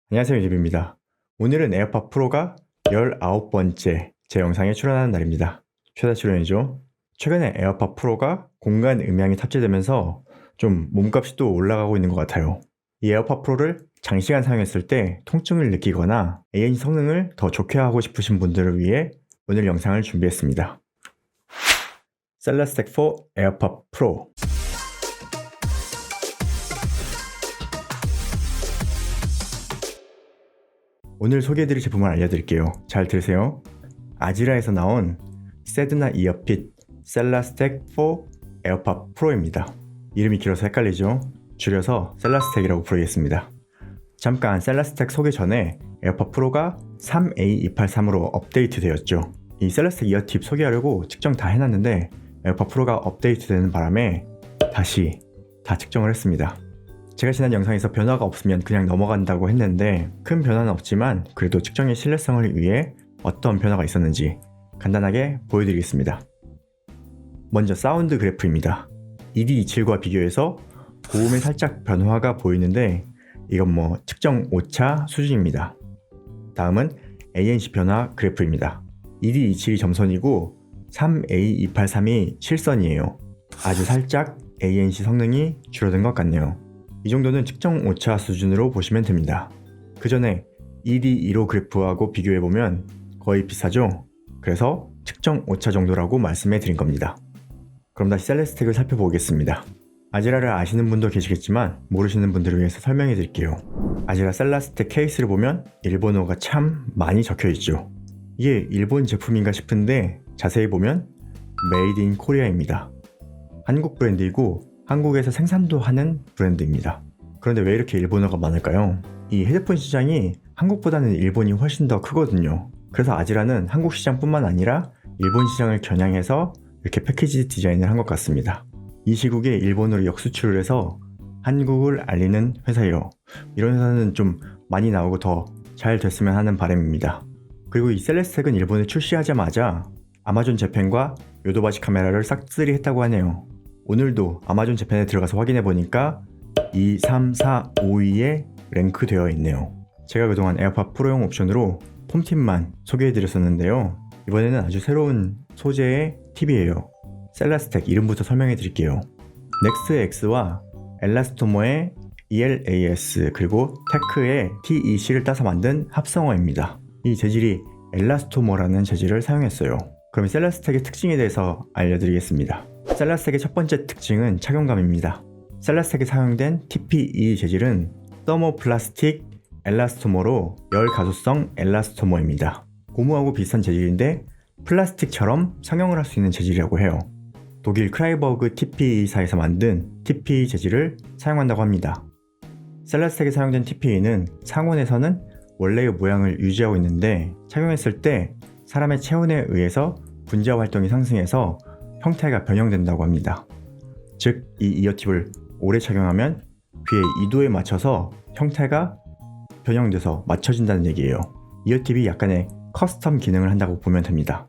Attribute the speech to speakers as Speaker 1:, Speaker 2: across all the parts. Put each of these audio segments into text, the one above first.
Speaker 1: 안녕하세요, 유집입니다. 오늘은 에어팟 프로가 19번째 제 영상에 출연하는 날입니다. 최다 출연이죠. 최근에 에어팟 프로가 공간 음향이 탑재되면서 좀 몸값이 또 올라가고 있는 것 같아요. 이 에어팟 프로를 장시간 사용했을 때 통증을 느끼거나 ANC 성능을 더 좋게 하고 싶으신 분들을 위해 오늘 영상을 준비했습니다. 셀라스텍 4 에어팟 프로. 오늘 소개해드릴 제품을 알려드릴게요. 잘 들으세요. 아지라에서 나온 세드나 이어핏 셀라스텍 4 에어팟 프로입니다. 이름이 길어서 헷갈리죠? 줄여서 셀라스텍이라고 부르겠습니다. 잠깐 셀라스텍 소개 전에 에어팟 프로가 3A283으로 업데이트 되었죠. 이 셀라스텍 이어팁 소개하려고 측정 다 해놨는데 에어팟 프로가 업데이트 되는 바람에 다시 다 측정을 했습니다. 제가 지난 영상에서 변화가 없으면 그냥 넘어간다고 했는데 큰 변화는 없지만 그래도 측정의 신뢰성을 위해 어떤 변화가 있었는지 간단하게 보여드리겠습니다. 먼저 사운드 그래프입니다. ED27과 비교해서 고음에 살짝 변화가 보이는데 이건 뭐 측정 오차 수준입니다. 다음은 ANC 변화 그래프입니다. ED27이 점선이고 3A283이 실선이에요. 아주 살짝 ANC 성능이 줄어든 것 같네요. 이 정도는 측정 오차 수준으로 보시면 됩니다. 그 전에 ED15 그래프하고 비교해보면 거의 비슷하죠? 그래서 측정 오차 정도라고 말씀해 드린 겁니다. 그럼 다시 셀라스텍을 살펴보겠습니다. 아지라를 아시는 분도 계시겠지만 모르시는 분들을 위해서 설명해 드릴게요. 아지라 셀라스텍 케이스를 보면 일본어가 참 많이 적혀 있죠. 이게 일본 제품인가 싶은데 자세히 보면 메이드 인 코리아입니다. 한국 브랜드이고 한국에서 생산도 하는 브랜드입니다. 그런데 왜 이렇게 일본어가 많을까요? 이 헤드폰 시장이 한국보다는 일본이 훨씬 더 크거든요. 그래서 아지라는 한국 시장뿐만 아니라 일본 시장을 겨냥해서 이렇게 패키지 디자인을 한 것 같습니다. 이 시국에 일본으로 역수출을 해서 한국을 알리는 회사예요. 이런 회사는 좀 많이 나오고 더 잘 됐으면 하는 바람입니다. 그리고 이 셀라스텍은 일본에 출시하자마자 아마존 재팬과 요도바시 카메라를 싹쓸이 했다고 하네요. 오늘도 아마존 재팬에 들어가서 확인해 보니까 2, 3, 4, 5위에 랭크되어 있네요. 제가 그동안 에어팟 프로용 옵션으로 폼팁만 소개해 드렸었는데요. 이번에는 아주 새로운 소재의 팁이에요. 셀라스텍 이름부터 설명해 드릴게요. 넥스 X와 엘라스토머의 ELAS 그리고 테크의 TEC를 따서 만든 합성어입니다. 이 재질이 엘라스토머라는 재질을 사용했어요. 그럼 셀라스텍의 특징에 대해서 알려드리겠습니다. 셀라스텍의 첫 번째 특징은 착용감입니다. 셀라스텍에 사용된 TPE 재질은 서모플라스틱 엘라스토머로 열 가소성 엘라스토머입니다. 고무하고 비슷한 재질인데 플라스틱처럼 성형을 할 수 있는 재질이라고 해요. 독일 크라이버그 TPE사에서 만든 TPE 재질을 사용한다고 합니다. 셀라스텍에 사용된 TPE는 상온에서는 원래의 모양을 유지하고 있는데 착용했을 때 사람의 체온에 의해서 분자 활동이 상승해서 형태가 변형된다고 합니다. 즉, 이 이어팁을 오래 착용하면 귀의 2도에 맞춰서 형태가 변형돼서 맞춰진다는 얘기예요. 이어팁이 약간의 커스텀 기능을 한다고 보면 됩니다.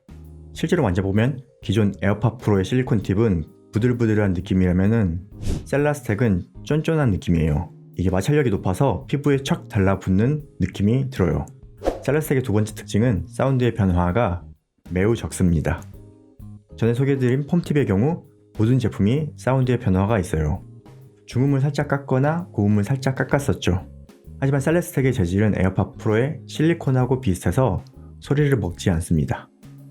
Speaker 1: 실제로 만져보면 기존 에어팟 프로의 실리콘 팁은 부들부들한 느낌이라면은 셀라스텍은 쫀쫀한 느낌이에요. 이게 마찰력이 높아서 피부에 척 달라붙는 느낌이 들어요. 셀라스텍의 두 번째 특징은 사운드의 변화가 매우 적습니다. 전에 소개해드린 폼팁의 경우 모든 제품이 사운드의 변화가 있어요. 중음을 살짝 깎거나 고음을 살짝 깎았었죠. 하지만 셀라스텍의 재질은 에어팟 프로의 실리콘하고 비슷해서 소리를 먹지 않습니다.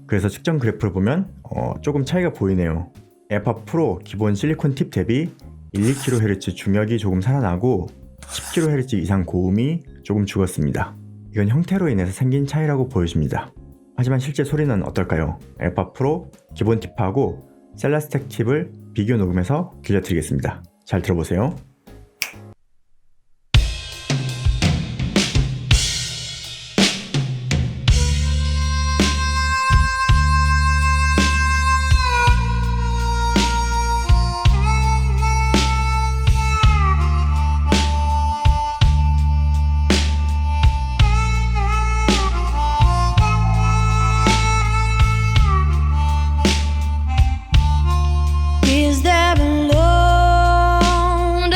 Speaker 1: 그래서 측정 그래프를 보면 조금 차이가 보이네요. 에어팟 프로 기본 실리콘 팁 대비 1-2kHz 중역이 조금 살아나고 10kHz 이상 고음이 조금 죽었습니다. 이건 형태로 인해서 생긴 차이라고 보여집니다. 하지만 실제 소리는 어떨까요? 에어팟 프로 기본 팁하고 셀라스텍 팁을 비교 녹음해서 들려드리겠습니다. 잘 들어보세요.
Speaker 2: Is there a Lord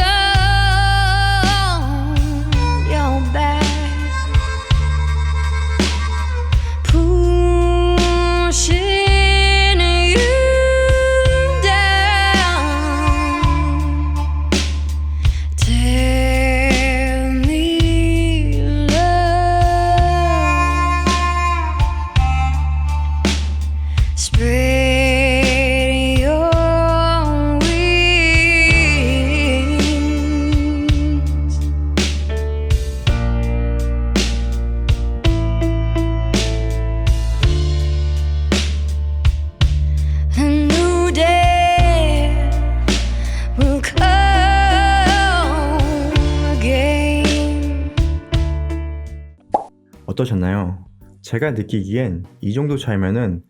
Speaker 1: 어떠셨나요? 제가 느끼기엔 이 정도 차이면은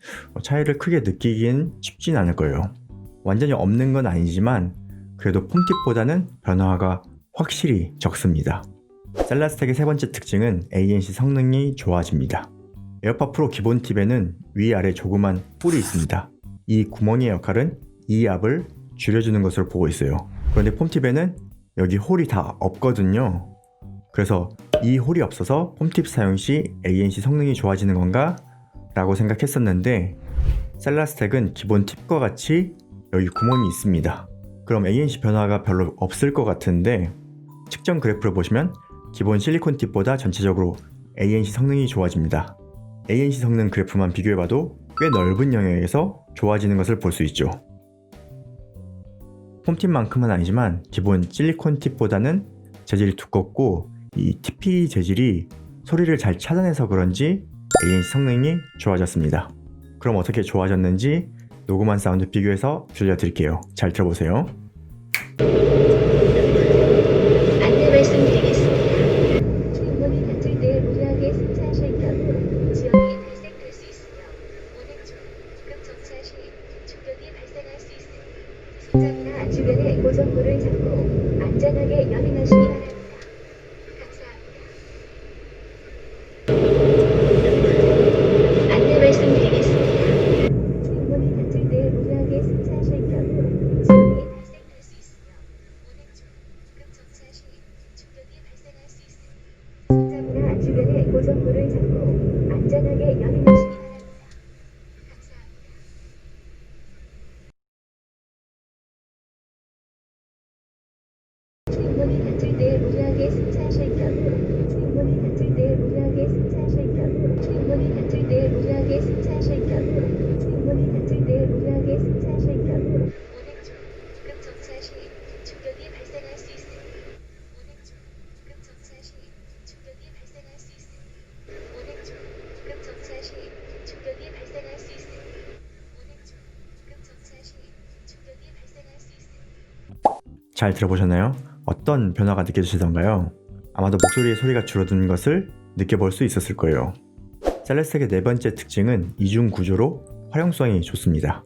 Speaker 1: 차이를 크게 느끼기엔 쉽진 않을 거예요. 완전히 없는 건 아니지만 그래도 폼팁보다는 변화가 확실히 적습니다. 셀라스텍의 세 번째 특징은 ANC 성능이 좋아집니다. 에어팟 프로 기본 팁에는 위아래 조그만 홀이 있습니다. 이 구멍의 역할은 이압을 줄여주는 것으로 보고 있어요. 그런데 폼팁에는 여기 홀이 다 없거든요. 그래서 이 홀이 없어서 폼팁 사용 시 ANC 성능이 좋아지는 건가? 라고 생각했었는데 셀라스텍은 기본 팁과 같이 여기 구멍이 있습니다. 그럼 ANC 변화가 별로 없을 것 같은데 측정 그래프를 보시면 기본 실리콘 팁보다 전체적으로 ANC 성능이 좋아집니다. ANC 성능 그래프만 비교해봐도 꽤 넓은 영역에서 좋아지는 것을 볼 수 있죠. 폼팁만큼은 아니지만 기본 실리콘 팁보다는 재질이 두껍고 이 TP 재질이 소리를 잘 차단해서 그런지 ANC 성능이 좋아졌습니다. 그럼 어떻게 좋아졌는지 녹음한 사운드 비교해서 들려드릴게요. 잘 들어보세요.
Speaker 2: 안내 말씀드리겠습니다. 주인공이 다툴 때 무리하게 승차하실 경우 지연이 발생될 수 있으며 운행 중 급 정차 시 충격이 발생할 수 있으니 승장이나 주변의 고정부를 잡고 안전하게 연행하시기 바랍니다. 감사합니다. 안내 말씀드리겠습니다. 주인공이 다툴 때 무리하게 승차하실 경우 지연이 발생될 수 있으며 운행 중 급 정차 시 충격이 발생할 수 있으니 승장이나 주변의 고정부를 잡고 안전하게 연행하시기 바랍니다. 감사합니다. 주인공이 다툴 때 무리하게 승차하실 경우 주인공이 다툴 때 무리하게 승차하실 경우 주인공이 다툴 때 무리하게 승차하실 경우 주인공이 다툴 때 무리하게 승차하실 경우 운행 중 급 정차 시 충격이 발생할 수 있으니 운행 중 급 정차 시 충격이 발생할 수 있으니 운행 중 급 정차 시 충격이 발생할 수 있으니 운행 중 급 정차 시 충격이 발생할 수 있으니
Speaker 1: 잘 들어보셨나요? 어떤 변화가 느껴지시던가요? 아마도 목소리의 소리가 줄어드는 것을 느껴볼 수 있었을 거예요. 셀라스텍의 네 번째 특징은 이중 구조로 활용성이 좋습니다.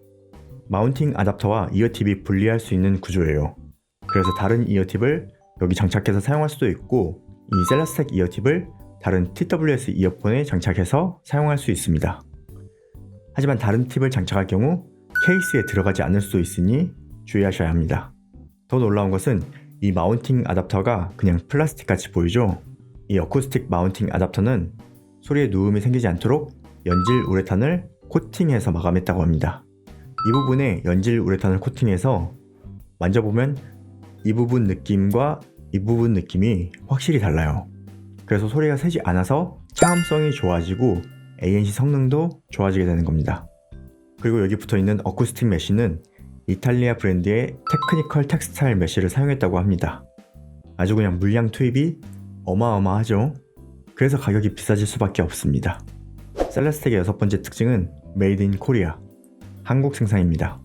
Speaker 1: 마운팅 아답터와 이어팁이 분리할 수 있는 구조예요. 그래서 다른 이어팁을 여기 장착해서 사용할 수도 있고 이 셀라스텍 이어팁을 다른 TWS 이어폰에 장착해서 사용할 수 있습니다. 하지만 다른 팁을 장착할 경우 케이스에 들어가지 않을 수도 있으니 주의하셔야 합니다. 더 놀라운 것은 이 마운팅 아답터가 그냥 플라스틱 같이 보이죠? 이 어쿠스틱 마운팅 아답터는 소리에 누음이 생기지 않도록 연질 우레탄을 코팅해서 마감했다고 합니다. 이 부분에 연질 우레탄을 코팅해서 만져보면 이 부분 느낌과 이 부분 느낌이 확실히 달라요. 그래서 소리가 새지 않아서 차음성이 좋아지고 ANC 성능도 좋아지게 되는 겁니다. 그리고 여기 붙어있는 어쿠스틱 메쉬는 이탈리아 브랜드의 테크니컬 텍스타일 메쉬를 사용했다고 합니다. 아주 그냥 물량 투입이 어마어마하죠. 그래서 가격이 비싸질 수밖에 없습니다. 셀라스텍의 여섯 번째 특징은 메이드 인 코리아, 한국 생산입니다.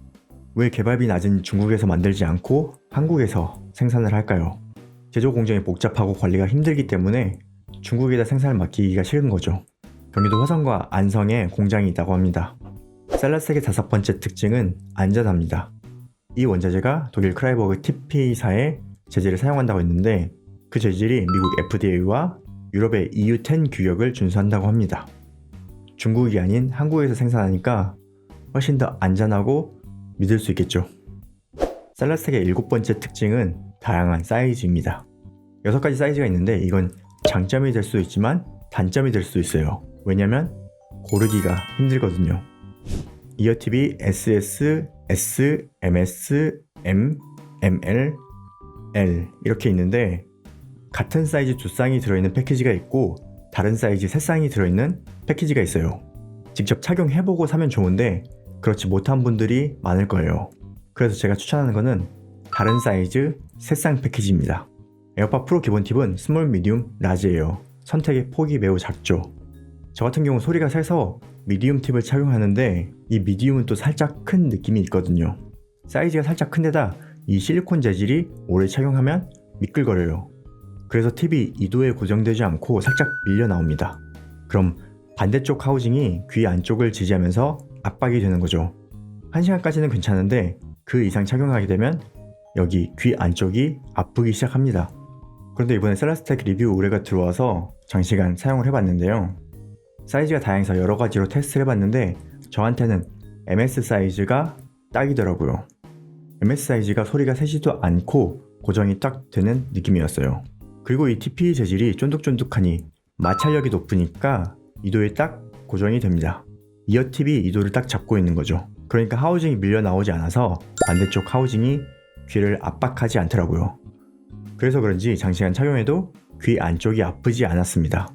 Speaker 1: 왜 개발비 낮은 중국에서 만들지 않고 한국에서 생산을 할까요? 제조 공정이 복잡하고 관리가 힘들기 때문에 중국에다 생산을 맡기기가 싫은 거죠. 경기도 화성과 안성에 공장이 있다고 합니다. 셀라스텍의 다섯 번째 특징은 안전합니다. 이 원자재가 독일 크라이버그 TP사의 재질을 사용한다고 했는데 그 재질이 미국 FDA와 유럽의 EU10 규격을 준수한다고 합니다. 중국이 아닌 한국에서 생산하니까 훨씬 더 안전하고 믿을 수 있겠죠. 셀라스텍의 일곱 번째 특징은 다양한 사이즈입니다. 6가지 사이즈가 있는데 이건 장점이 될 수 있지만 단점이 될 수 있어요. 왜냐면 고르기가 힘들거든요. 이어팁이 SS, S, MS, M, ML, L 이렇게 있는데 같은 사이즈 두 쌍이 들어있는 패키지가 있고 다른 사이즈 세 쌍이 들어있는 패키지가 있어요. 직접 착용해보고 사면 좋은데 그렇지 못한 분들이 많을 거예요. 그래서 제가 추천하는 거는 다른 사이즈 세 쌍 패키지입니다. 에어팟 프로 기본 팁은 스몰, 미디움, 라지예요. 선택의 폭이 매우 작죠. 저 같은 경우 소리가 세서 미디움 팁을 착용하는데 이 미디움은 또 살짝 큰 느낌이 있거든요. 사이즈가 살짝 큰데다 이 실리콘 재질이 오래 착용하면 미끌거려요. 그래서 팁이 2도에 고정되지 않고 살짝 밀려 나옵니다. 그럼 반대쪽 하우징이 귀 안쪽을 지지하면서 압박이 되는 거죠. 1시간까지는 괜찮은데 그 이상 착용하게 되면 여기 귀 안쪽이 아프기 시작합니다. 그런데 이번에 셀라스텍 리뷰 의뢰가 들어와서 장시간 사용을 해봤는데요. 사이즈가 다양해서 여러 가지로 테스트를 해봤는데 저한테는 MS 사이즈가 딱이더라고요. MS 사이즈가 소리가 세지도 않고 고정이 딱 되는 느낌이었어요. 그리고 이 TPE 재질이 쫀득쫀득하니 마찰력이 높으니까 이도에 딱 고정이 됩니다. 이어팁이 이도를 딱 잡고 있는 거죠. 그러니까 하우징이 밀려 나오지 않아서 반대쪽 하우징이 귀를 압박하지 않더라고요. 그래서 그런지 장시간 착용해도 귀 안쪽이 아프지 않았습니다.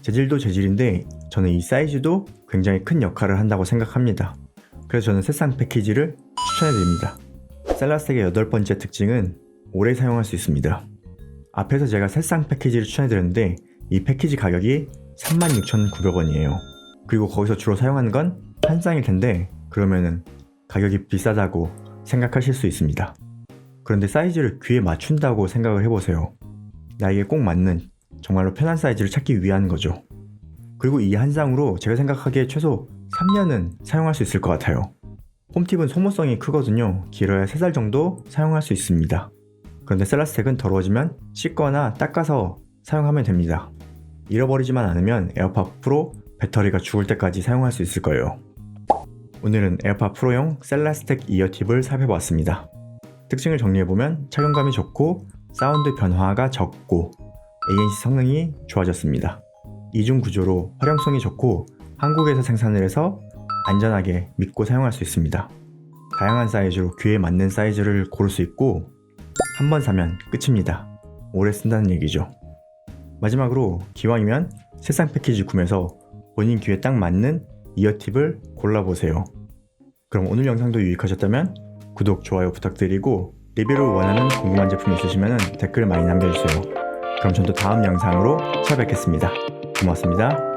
Speaker 1: 재질도 재질인데 저는 이 사이즈도 굉장히 큰 역할을 한다고 생각합니다. 그래서 저는 새싹 패키지를 추천해드립니다. 셀라스텍의 8번째 특징은 오래 사용할 수 있습니다. 앞에서 제가 새싹 패키지를 추천해드렸는데 이 패키지 가격이 36,900원이에요. 그리고 거기서 주로 사용하는 건 한 쌍일 텐데 그러면은 가격이 비싸다고 생각하실 수 있습니다. 그런데 사이즈를 귀에 맞춘다고 생각을 해보세요. 나에게 꼭 맞는 정말로 편한 사이즈를 찾기 위한 거죠. 그리고 이 한 쌍으로 제가 생각하기에 최소 3년은 사용할 수 있을 것 같아요. 홈팁은 소모성이 크거든요. 길어야 3살 정도 사용할 수 있습니다. 그런데 셀라스텍은 더러워지면 씻거나 닦아서 사용하면 됩니다. 잃어버리지만 않으면 에어팟 프로 배터리가 죽을 때까지 사용할 수 있을 거예요. 오늘은 에어팟 프로용 셀라스텍 이어팁을 살펴봤습니다. 특징을 정리해보면 착용감이 좋고 사운드 변화가 적고 ANC 성능이 좋아졌습니다. 이중 구조로 활용성이 좋고 한국에서 생산을 해서 안전하게 믿고 사용할 수 있습니다. 다양한 사이즈로 귀에 맞는 사이즈를 고를 수 있고 한 번 사면 끝입니다. 오래 쓴다는 얘기죠. 마지막으로 기왕이면 새싹 패키지 구매해서 본인 귀에 딱 맞는 이어팁을 골라보세요. 그럼 오늘 영상도 유익하셨다면 구독, 좋아요 부탁드리고 리뷰를 원하는 궁금한 제품 있으시면 댓글 많이 남겨주세요. 그럼 전 또 다음 영상으로 찾아뵙겠습니다. 고맙습니다.